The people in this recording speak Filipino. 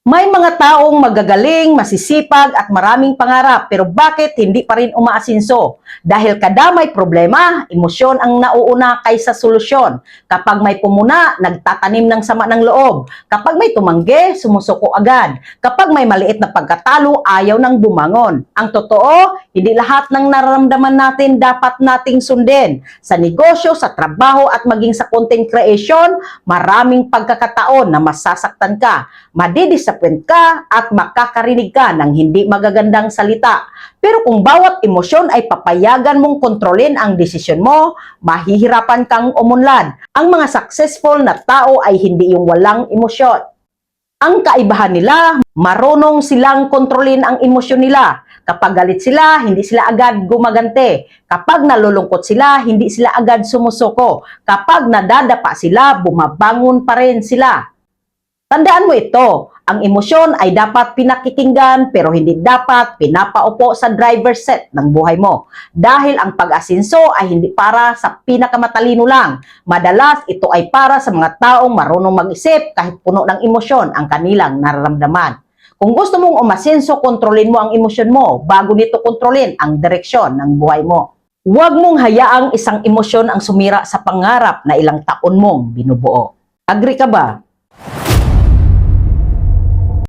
May mga taong magagaling, masisipag at maraming pangarap pero bakit hindi pa rin umaasinso? Dahil kada may problema, emosyon ang nauuna kaysa solusyon. Kapag may pumuna, nagtatanim ng sama ng loob. Kapag may tumanggi, sumusuko agad. Kapag may maliit na pagkatalo, ayaw nang bumangon. Ang totoo, hindi lahat ng nararamdaman natin dapat nating sundin. Sa negosyo, sa trabaho at maging sa content creation, maraming pagkakataon na masasaktan ka, madidisappoint ka at makakarinig ka ng hindi magagandang salita. Pero kung bawat emosyon ay papayagan mong kontrolin ang desisyon mo, mahihirapan kang umunlad. Ang mga successful na tao ay hindi yung walang emosyon. Ang kaibahan nila, marunong silang kontrolin ang emosyon nila. Kapag galit sila, hindi sila agad gumagante. Kapag nalulungkot sila, hindi sila agad sumusuko. Kapag nadadapa sila, bumabangon pa rin sila. Tandaan mo ito, ang emosyon ay dapat pinakikinggan pero hindi dapat pinapaupo sa driver's seat ng buhay mo. Dahil ang pag-asinso ay hindi para sa pinakamatalino lang. Madalas ito ay para sa mga taong marunong mag-isip kahit puno ng emosyon ang kanilang nararamdaman. Kung gusto mong umasenso, kontrolin mo ang emosyon mo bago nito kontrolin ang direksyon ng buhay mo. Huwag mong hayaang isang emosyon ang sumira sa pangarap na ilang taon mong binubuo. Agree ka ba?